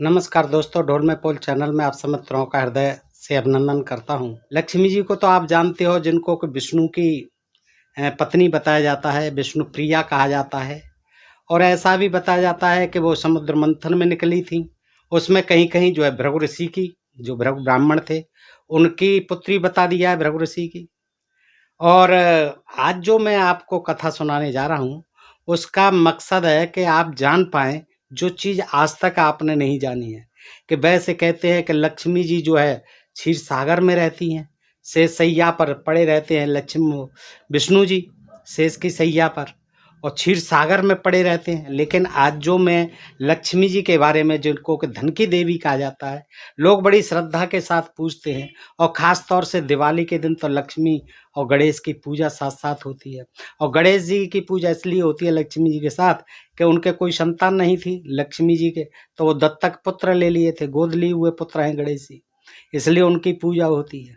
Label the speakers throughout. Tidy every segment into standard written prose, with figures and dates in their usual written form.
Speaker 1: नमस्कार दोस्तों, ढोल में पोल चैनल में आप सब मित्रों का हृदय से अभिनंदन करता हूँ। लक्ष्मी जी को तो आप जानते हो, जिनको कि विष्णु की पत्नी बताया जाता है, विष्णु प्रिया कहा जाता है। और ऐसा भी बताया जाता है कि वो समुद्र मंथन में निकली थी। उसमें कहीं कहीं जो है भृगु ऋषि की, जो भृगु ब्राह्मण थे, उनकी पुत्री बता दिया है भृगु ऋषि की। और आज जो मैं आपको कथा सुनाने जा रहा हूँ, उसका मकसद है कि आप जान पाएँ जो चीज़ आज तक आपने नहीं जानी है। कि वैसे कहते हैं कि लक्ष्मी जी जो है क्षीर सागर में रहती हैं, शेष सैया पर पड़े रहते हैं विष्णु जी शेष की सैया पर, और क्षीर सागर में पड़े रहते हैं। लेकिन आज जो मैं लक्ष्मी जी के बारे में, जिनको कि धन की देवी कहा जाता है, लोग बड़ी श्रद्धा के साथ पूजते हैं। और ख़ास तौर से दिवाली के दिन तो लक्ष्मी और गणेश की पूजा साथ साथ होती है। और गणेश जी की पूजा इसलिए होती है लक्ष्मी जी के साथ कि उनके कोई संतान नहीं थी लक्ष्मी जी के, तो वो दत्तक पुत्र ले लिए थे, गोद लिए हुए पुत्र हैं गणेश जी, इसलिए उनकी पूजा होती है।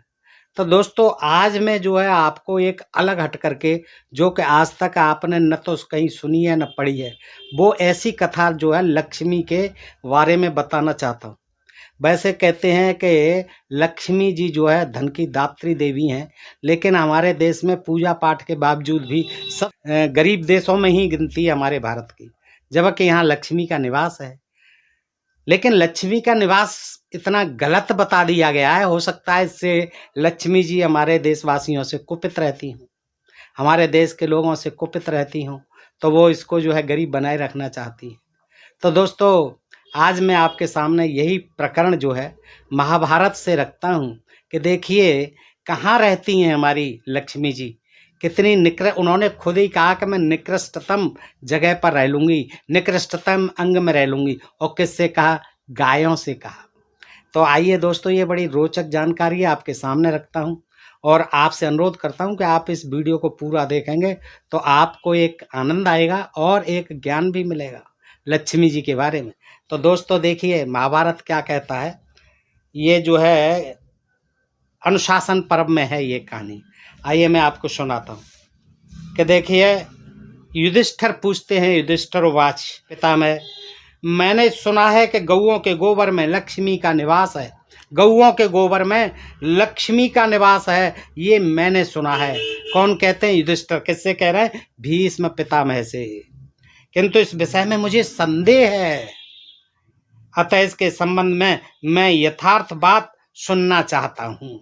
Speaker 1: तो दोस्तों, आज मैं जो है आपको एक अलग हट करके, जो कि आज तक आपने न तो कहीं सुनी है न पढ़ी है, वो ऐसी कथा जो है लक्ष्मी के बारे में बताना चाहता हूँ। वैसे कहते हैं कि लक्ष्मी जी जो है धन की दात्री देवी हैं, लेकिन हमारे देश में पूजा पाठ के बावजूद भी सब गरीब देशों में ही गिनती है हमारे भारत की, जबकि यहाँ लक्ष्मी का निवास है। लेकिन लक्ष्मी का निवास इतना गलत बता दिया गया है, हो सकता है इससे लक्ष्मी जी हमारे देशवासियों से कुपित रहती हों, हमारे देश के लोगों से कुपित रहती हों, तो वो इसको जो है गरीब बनाए रखना चाहती हैं। तो दोस्तों, आज मैं आपके सामने यही प्रकरण जो है महाभारत से रखता हूँ कि देखिए कहाँ रहती हैं हमारी लक्ष्मी जी, कितनी उन्होंने खुद ही कहा कि मैं निकृष्टतम जगह पर रह लूँगी, निकृष्टतम अंग में रह लूँगी। और किससे कहा? गायों से कहा। तो आइए दोस्तों, ये बड़ी रोचक जानकारी आपके सामने रखता हूँ और आपसे अनुरोध करता हूँ कि आप इस वीडियो को पूरा देखेंगे तो आपको एक आनंद आएगा और एक ज्ञान भी मिलेगा लक्ष्मी जी के बारे में। तो दोस्तों देखिए, महाभारत क्या कहता है, ये जो है अनुशासन पर्व में है ये कहानी। आइए मैं आपको सुनाता हूँ कि देखिए, युधिष्ठिर पूछते हैं, युधिष्ठिर उवाच पितामह, मैंने सुना है कि गौओं के गोबर में लक्ष्मी का निवास है। गौओं के गोबर में लक्ष्मी का निवास है, ये मैंने सुना है। कौन कहते हैं? युधिष्ठिर। किससे कह रहे हैं? भीष्म पितामह से। किंतु इस विषय में मुझे संदेह है, अतः इसके संबंध में मैं यथार्थ बात सुनना चाहता हूँ।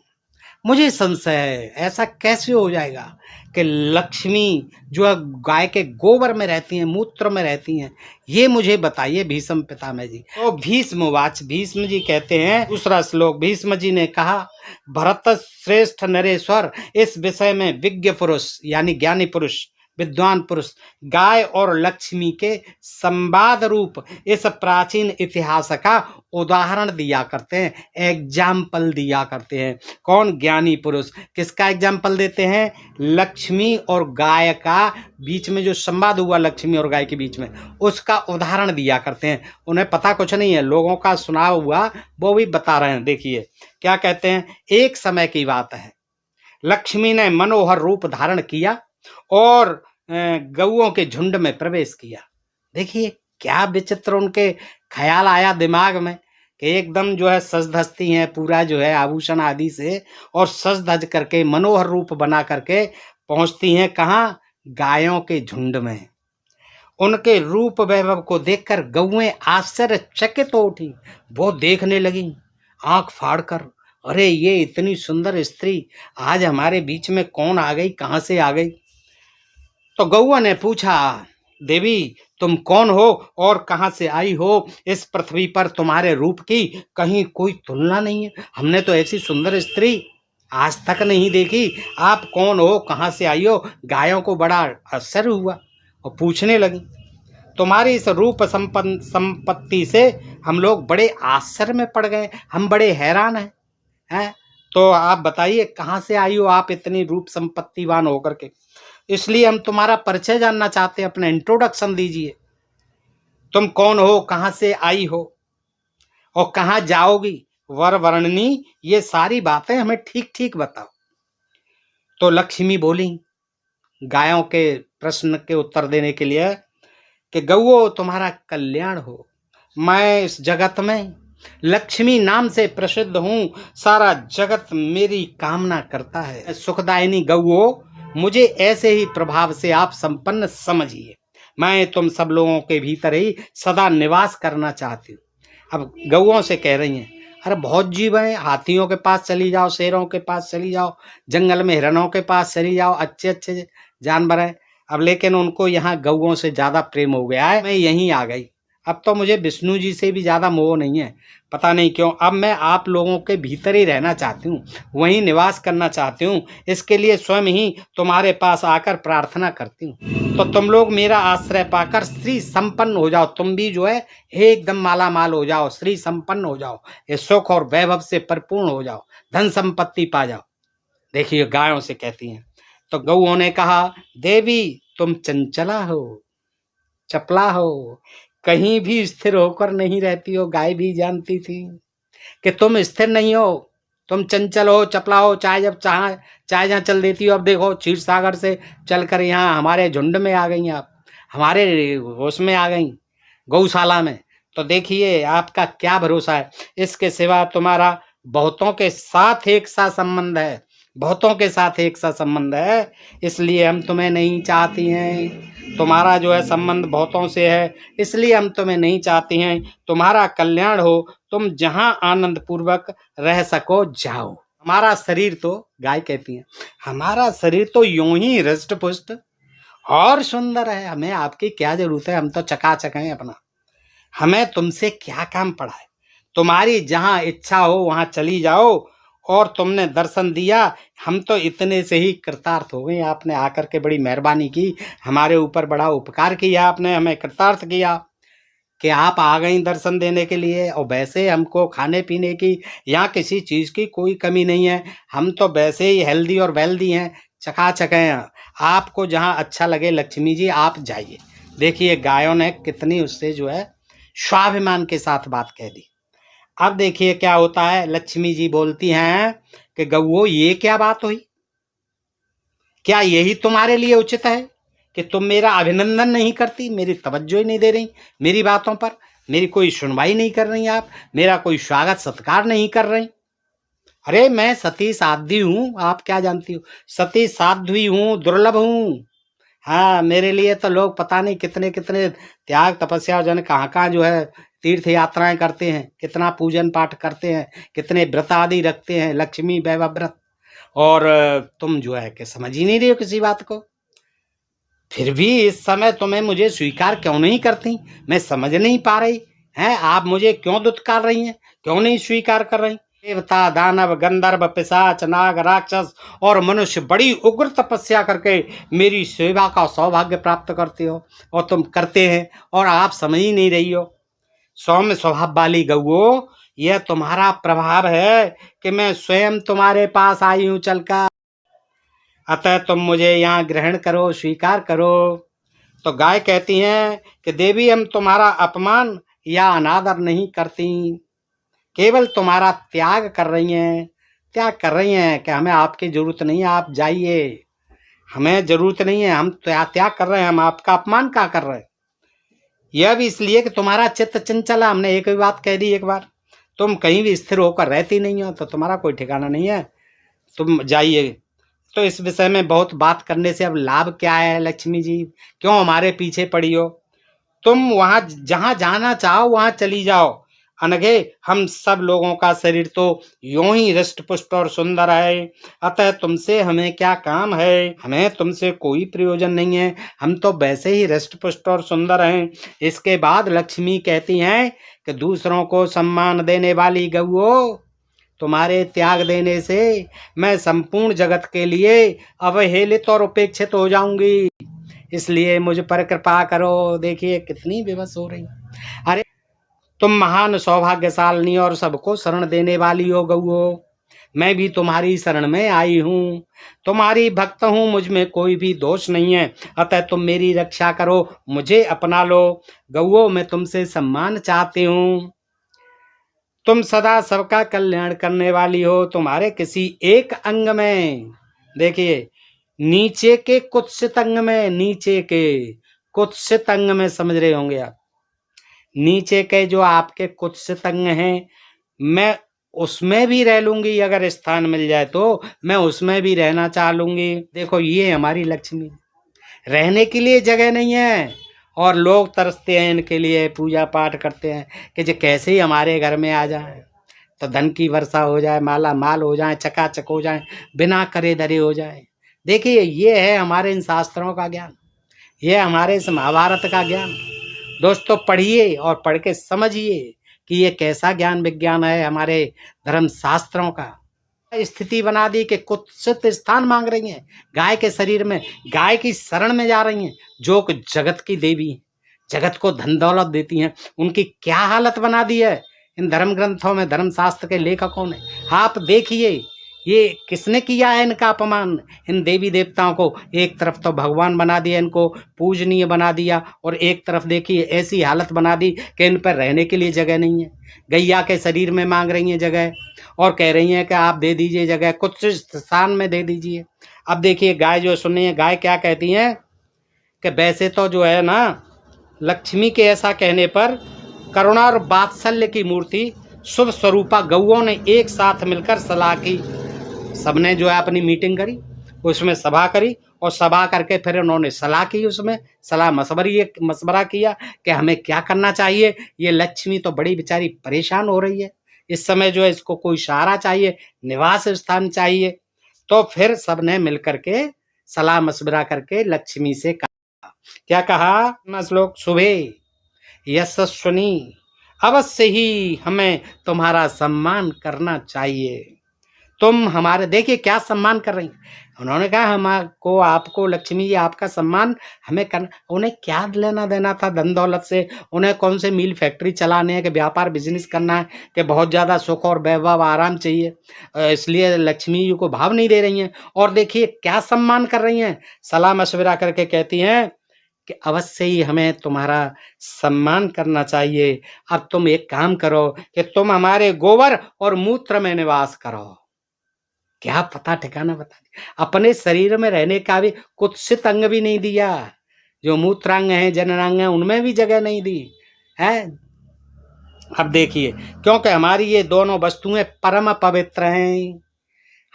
Speaker 1: मुझे संशय है, ऐसा कैसे हो जाएगा कि लक्ष्मी जो है गाय के गोबर में रहती हैं, मूत्र में रहती हैं, ये मुझे बताइए भीष्म पितामह जी। तो भीष्मवाच, भीष्म जी कहते हैं, दूसरा श्लोक, भीष्म जी ने कहा, भरत श्रेष्ठ नरेश्वर, इस विषय में विज्ञ पुरुष यानी ज्ञानी पुरुष, विद्वान पुरुष गाय और लक्ष्मी के संवाद रूप इस प्राचीन इतिहास का उदाहरण दिया करते हैं, एग्जाम्पल दिया करते हैं। कौन? ज्ञानी पुरुष। किसका एग्जाम्पल देते हैं? लक्ष्मी और गाय का बीच में जो संवाद हुआ लक्ष्मी और गाय के बीच में, उसका उदाहरण दिया करते हैं। उन्हें पता कुछ नहीं है, लोगों का सुना हुआ वो भी बता रहे हैं। देखिए क्या कहते हैं, एक समय की बात है, लक्ष्मी ने मनोहर रूप धारण किया और गौओं के झुंड में प्रवेश किया। देखिए क्या विचित्र उनके ख्याल आया दिमाग में कि एकदम जो है सज धजती हैं, पूरा जो है आभूषण आदि से, और सज धज करके मनोहर रूप बना करके पहुंचती हैं कहाँ? गायों के झुंड में। उनके रूप वैभव को देखकर गौएं आश्चर्यचकित हो उठी। वो देखने लगी आंख फाड़कर, अरे ये इतनी सुंदर स्त्री आज हमारे बीच में कौन आ गई, कहाँ से आ गई? तो गौआ ने पूछा, देवी तुम कौन हो और कहाँ से आई हो? इस पृथ्वी पर तुम्हारे रूप की कहीं कोई तुलना नहीं है, हमने तो ऐसी सुंदर स्त्री आज तक नहीं देखी। आप कौन हो, कहाँ से आई हो? गायों को बड़ा आश्चर्य हुआ और पूछने लगी, तुम्हारी इस रूप संपत्ति से हम लोग बड़े आश्चर्य में पड़ गए, हम बड़े हैरान हैं। तो आप बताइए कहाँ से आई हो आप इतनी रूप संपत्तिवान होकर के? इसलिए हम तुम्हारा परिचय जानना चाहते हैं, अपना इंट्रोडक्शन दीजिए। तुम कौन हो, कहाँ से आई हो और कहाँ जाओगी? वर वर्णनी ये सारी बातें हमें ठीक ठीक बताओ। तो लक्ष्मी बोली गायों के प्रश्न के उत्तर देने के लिए कि गौओं तुम्हारा कल्याण हो, मैं इस जगत में लक्ष्मी नाम से प्रसिद्ध हूँ, सारा जगत मेरी कामना करता है। सुखदायिनी गौओं, मुझे ऐसे ही प्रभाव से आप संपन्न समझिए। मैं तुम सब लोगों के भीतर ही सदा निवास करना चाहती हूँ। अब गौओं से कह रही हैं, अरे बहुत जीव हैं, हाथियों के पास चली जाओ, शेरों के पास चली जाओ, जंगल में हिरणों के पास चली जाओ, अच्छे अच्छे जानवर हैं। अब लेकिन उनको यहाँ गौओं से ज़्यादा प्रेम हो गया है, मैं यहीं आ गई। अब तो मुझे विष्णु जी से भी ज़्यादा मोह नहीं है, पता नहीं क्यों। अब मैं आप लोगों के भीतर ही रहना चाहती हूँ, वहीं निवास करना चाहती हूँ। इसके लिए स्वयं ही तुम्हारे पास आकर प्रार्थना करती हूँ। तो तुम लोग मेरा आश्रय पाकर श्री संपन्न हो जाओ। तुम भी जो है एकदम माला माल हो जाओ, श्री संपन्न हो जाओ, ये सुख और वैभव से परिपूर्ण हो जाओ, धन संपत्ति पा जाओ। देखिए गायों से कहती हैं। तो गौओं ने कहा, देवी तुम चंचला हो, चपला हो, कहीं भी स्थिर होकर नहीं रहती हो। गाय भी जानती थी कि तुम स्थिर नहीं हो, तुम चंचल हो, चपला हो, चाहे जब चाहे जहाँ चल देती हो। अब देखो क्षीर सागर से चलकर यहाँ हमारे झुंड में आ गई, आप हमारे होश में आ गई, गौशाला में। तो देखिए आपका क्या भरोसा है, इसके सिवा तुम्हारा बहुतों के साथ एक सा संबंध है, बहुतों के साथ एक सा संबंध है, इसलिए हम तुम्हें नहीं चाहती हैं। तुम्हारा जो है संबंध बहुतों से है, इसलिए हम तुम्हें नहीं चाहती हैं। तुम्हारा कल्याण हो, तुम जहाँ आनंद पूर्वक रह सको जाओ। हमारा शरीर तो, गाय कहती है, हमारा शरीर तो यूं ही हृष्ट पुष्ट और सुंदर है, हमें आपकी क्या जरूरत है, हम तो चकाचक हैं अपना, हमें तुमसे क्या काम पड़ा है। तुम्हारी जहाँ इच्छा हो वहाँ चली जाओ, और तुमने दर्शन दिया, हम तो इतने से ही कृतार्थ हो गए। आपने आकर के बड़ी मेहरबानी की, हमारे ऊपर बड़ा उपकार किया, आपने हमें कृतार्थ किया कि आप आ गई दर्शन देने के लिए। और वैसे हमको खाने पीने की यहाँ किसी चीज़ की कोई कमी नहीं है, हम तो वैसे ही हेल्दी और वेल्दी हैं, चकाचक हैं। आपको जहाँ अच्छा लगे लक्ष्मी जी आप जाइए। देखिए गायों ने कितनी उससे जो है स्वाभिमान के साथ बात कह दी। अब देखिए क्या होता है, लक्ष्मी जी बोलती हैं कि गौओं ये क्या बात हुई, क्या यही तुम्हारे लिए उचित है कि तुम मेरा अभिनंदन नहीं करती, मेरी तवज्जो ही नहीं दे रही मेरी बातों पर, मेरी कोई सुनवाई नहीं कर रही आप, मेरा कोई स्वागत सत्कार नहीं कर रही। अरे मैं सती साध्वी हूँ, आप क्या जानती हो, सती साध्वी हूँ, दुर्लभ हूँ। हाँ, मेरे लिए तो लोग पता नहीं कितने कितने त्याग तपस्या और जन कहाँ कहाँ जो है तीर्थ यात्राएं करते हैं, कितना पूजन पाठ करते हैं, कितने व्रत आदि रखते हैं, लक्ष्मी वैभव व्रत। और तुम जो है कि समझ ही नहीं रही हो किसी बात को। फिर भी इस समय तुम्हें मुझे स्वीकार क्यों नहीं करती, मैं समझ नहीं पा रही हैं। आप मुझे क्यों दुत्कार रही हैं, क्यों नहीं स्वीकार कर रही। देवता, दानव, गंधर्व, पिशाच, नाग, राक्षस और मनुष्य बड़ी उग्र तपस्या करके मेरी सेवा का सौभाग्य प्राप्त करते हो, और तुम करते हैं और आप समझ ही नहीं रही हो। सौम्य स्वभाव वाली गौओं, यह तुम्हारा प्रभाव है कि मैं स्वयं तुम्हारे पास आई हूँ चलकर, अतः तुम मुझे यहाँ ग्रहण करो, स्वीकार करो। तो गाय कहती हैं कि देवी हम तुम्हारा अपमान या अनादर नहीं करती, केवल तुम्हारा त्याग कर रही हैं, त्याग कर रही हैं कि हमें आपकी जरूरत नहीं है, आप जाइए, हमें जरूरत नहीं है, हम त्याग कर रहे हैं, हम आपका अपमान क्या कर रहे हैं। यह भी इसलिए कि तुम्हारा चित्त चंचल है। हमने एक भी बात कह दी एक बार, तुम कहीं भी स्थिर होकर रहती नहीं हो, तो तुम्हारा कोई ठिकाना नहीं है, तुम जाइए। तो इस विषय में बहुत बात करने से अब लाभ क्या है लक्ष्मी जी, क्यों हमारे पीछे पड़ी हो। तुम वहां जहां जाना चाहो वहां चली जाओ, अनघे हम सब लोगों का शरीर तो यूं ही हृष्ट पुष्ट और सुंदर है, अतः तुमसे हमें क्या काम है, हमें तुमसे कोई प्रयोजन नहीं है, हम तो वैसे ही हृष्ट पुष्ट और सुंदर हैं। इसके बाद लक्ष्मी कहती हैं कि दूसरों को सम्मान देने वाली गौओं, तुम्हारे त्याग देने से मैं संपूर्ण जगत के लिए अवहेलित और उपेक्षित हो जाऊंगी, इसलिए मुझ पर कृपा करो। देखिए कितनी विवश हो रही। अरे तुम महान सौभाग्यशालिनी और सबको शरण देने वाली हो गौओं, मैं भी तुम्हारी शरण में आई हूँ, तुम्हारी भक्त हूँ, मुझ में कोई भी दोष नहीं है, अतः तुम मेरी रक्षा करो, मुझे अपना लो। गौओं मैं तुमसे सम्मान चाहती हूँ, तुम सदा सबका कल्याण करने वाली हो। तुम्हारे किसी एक अंग में, देखिए नीचे के कुत्सित अंग में, नीचे के कुत्सित अंग में, समझ रहे होंगे आप, नीचे के जो आपके कुत्सित अंग हैं, मैं उसमें भी रह लूंगी, अगर स्थान मिल जाए तो मैं उसमें भी रहना चाह लूंगी। देखो ये हमारी लक्ष्मी, रहने के लिए जगह नहीं है और लोग तरसते हैं इनके लिए, पूजा पाठ करते हैं कि जो कैसे ही हमारे घर में आ जाए तो धन की वर्षा हो जाए, माला माल हो जाए, चकाचक हो जाए, बिना करे धरे हो जाए। देखिए ये है हमारे इन शास्त्रों का ज्ञान, ये हमारे इस महाभारत का ज्ञान। दोस्तों पढ़िए और पढ़ के समझिए कि ये कैसा ज्ञान विज्ञान है हमारे धर्म शास्त्रों का। स्थिति बना दी कि कुत्सित स्थान मांग रही हैं गाय के शरीर में, गाय की शरण में जा रही हैं जो कि जगत की देवी हैं, जगत को धन दौलत देती हैं। उनकी क्या हालत बना दी है इन धर्म ग्रंथों में, धर्म शास्त्र के लेखकों ने। आप देखिए ये किसने किया है इनका अपमान, इन देवी देवताओं को। एक तरफ तो भगवान बना दिया, इनको पूजनीय बना दिया, और एक तरफ देखिए ऐसी हालत बना दी कि इन पर रहने के लिए जगह नहीं है। गैया के शरीर में मांग रही हैं जगह और कह रही हैं कि आप दे दीजिए जगह, कुछ स्थान में दे दीजिए। अब देखिए गाय जो सुन रही है, गाय क्या कहती हैं कि वैसे तो जो है ना, लक्ष्मी के ऐसा कहने पर करुणा और वात्सल्य की मूर्ति शुभ स्वरूपा गौओं ने एक साथ मिलकर सलाह की। सबने जो है अपनी मीटिंग करी, उसमें सभा करी, और सभा करके फिर उन्होंने सलाह की, उसमें सलाह मशवरा किया कि हमें क्या करना चाहिए। ये लक्ष्मी तो बड़ी बेचारी परेशान हो रही है, इस समय जो है इसको कोई सहारा चाहिए, निवास स्थान चाहिए। तो फिर सबने मिल करके सलाह मशवरा करके लक्ष्मी से कहा, क्या कहा श्लोक, सुबह यशस्विनी अवश्य ही हमें तुम्हारा सम्मान करना चाहिए। तुम हमारे, देखिए क्या सम्मान कर रही हैं। उन्होंने कहा हमको, आपको लक्ष्मी जी आपका सम्मान हमें करना। उन्हें क्या लेना देना था धन दौलत से, उन्हें कौन से मिल फैक्ट्री चलाने हैं कि व्यापार बिजनेस करना है कि बहुत ज़्यादा सुख और वैभव आराम चाहिए, इसलिए लक्ष्मी जी को भाव नहीं दे रही हैं। और देखिए क्या सम्मान कर रही हैं, सलाह मशवरा करके कहती हैं कि अवश्य ही हमें तुम्हारा सम्मान करना चाहिए। अब तुम एक काम करो कि तुम हमारे गोबर और मूत्र में निवास करो। क्या पता ठिकाना बता दिया, अपने शरीर में रहने का भी कुत्सित अंग भी नहीं दिया, जो मूत्रांग है जननांग है उनमें भी जगह नहीं दी है। अब देखिए क्योंकि हमारी ये दोनों वस्तुएं परम पवित्र हैं,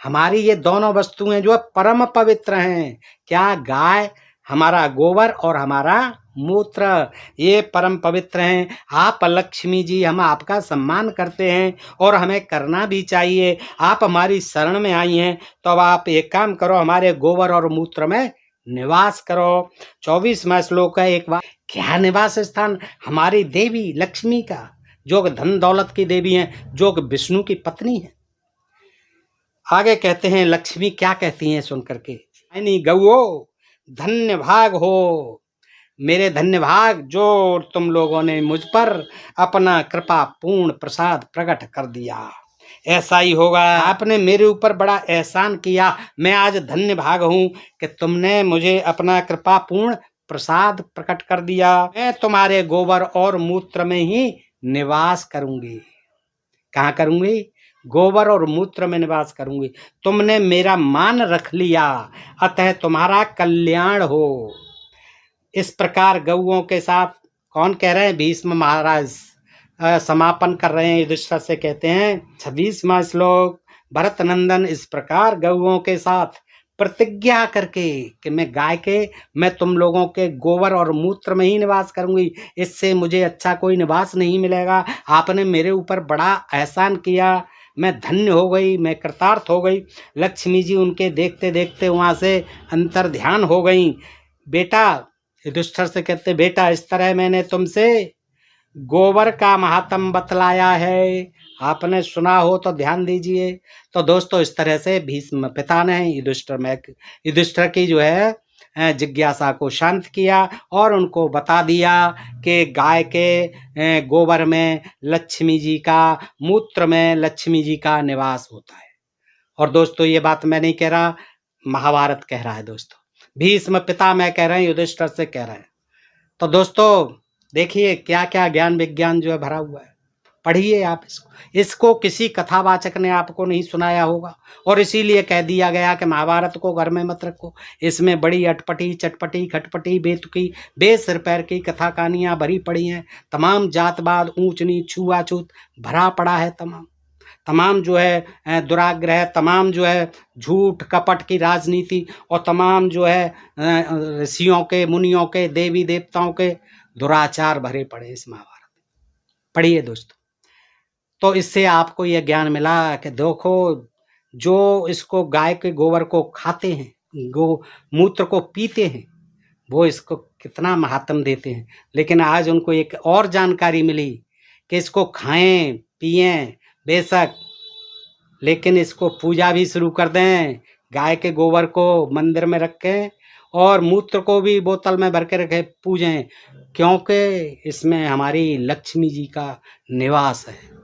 Speaker 1: हमारी ये दोनों वस्तुएं जो है परम पवित्र हैं। क्या, गाय, हमारा गोबर और हमारा मूत्र, ये परम पवित्र हैं। आप लक्ष्मी जी, हम आपका सम्मान करते हैं और हमें करना भी चाहिए। आप हमारी शरण में आई हैं तो अब आप एक काम करो, हमारे गोबर और मूत्र में निवास करो। 24वां श्लोक है, एक बार क्या निवास स्थान, हमारी देवी लक्ष्मी का, जो धन दौलत की देवी हैं, जो विष्णु की पत्नी है। आगे कहते हैं लक्ष्मी क्या कहती हैं सुन करके, यानी गौओ धन्य भाग हो, मेरे धन्य भाग जो तुम लोगों ने मुझ पर अपना कृपा पूर्ण प्रसाद प्रकट कर दिया। ऐसा ही होगा, आपने मेरे ऊपर बड़ा एहसान किया, मैं आज धन्य भाग हूँ कि तुमने मुझे अपना कृपा पूर्ण प्रसाद प्रकट कर दिया। मैं तुम्हारे गोबर और मूत्र में ही निवास करूंगी। कहाँ करूंगी, गोबर और मूत्र में निवास करूंगी। तुमने मेरा मान रख लिया, अतः तुम्हारा कल्याण हो। इस प्रकार गौओं के साथ कौन कह रहे हैं, भीष्म महाराज समापन कर रहे हैं, युधिष्ठिर से कहते हैं। 26वां श्लोक, भरत नंदन इस प्रकार गौओं के साथ प्रतिज्ञा करके कि मैं तुम लोगों के गोबर और मूत्र में ही निवास करूंगी, इससे मुझे अच्छा कोई निवास नहीं मिलेगा। आपने मेरे ऊपर बड़ा एहसान किया, मैं धन्य हो गई, मैं कृतार्थ हो गई। लक्ष्मी जी उनके देखते देखते वहाँ से अंतर ध्यान हो गई। बेटा, युधिष्ठिर से कहते, बेटा इस तरह मैंने तुमसे गोबर का महात्म बतलाया है, आपने सुना हो तो ध्यान दीजिए। तो दोस्तों इस तरह से भीष्म पिता ने युधिष्ठिर की जो है जिज्ञासा को शांत किया और उनको बता दिया कि गाय के गोबर में लक्ष्मी जी का, मूत्र में लक्ष्मी जी का निवास होता है। और दोस्तों ये बात मैं नहीं कह रहा, महाभारत कह रहा है दोस्तों, भीष्म पिता मैं कह रहे हैं, युधिष्ठिर से कह रहे हैं। तो दोस्तों देखिए क्या क्या ज्ञान विज्ञान जो है भरा हुआ है, पढ़िए आप इसको किसी कथावाचक ने आपको नहीं सुनाया होगा, और इसीलिए कह दिया गया कि महाभारत को घर में मत रखो, इसमें बड़ी अटपटी चटपटी खटपटी बेतुकी बेसिर पैर की कथा कहानियाँ भरी पड़ी हैं। तमाम जातवाद, ऊंच नीच, छुआछूत भरा पड़ा है। तमाम जो है दुराग्रह, तमाम जो है झूठ कपट की राजनीति, और तमाम जो है ऋषियों के, मुनियों के, देवी देवताओं के दुराचार भरे पड़े इस महाभारत। पढ़िए दोस्तों, तो इससे आपको यह ज्ञान मिला कि देखो, जो इसको गाय के गोबर को खाते हैं, गोमूत्र को पीते हैं, वो इसको कितना महात्म देते हैं। लेकिन आज उनको एक और जानकारी मिली कि इसको खाएं पिएं बेशक, लेकिन इसको पूजा भी शुरू कर दें। गाय के गोबर को मंदिर में रखें और मूत्र को भी बोतल में भर के रखें, पूजें, क्योंकि इसमें हमारी लक्ष्मी जी का निवास है।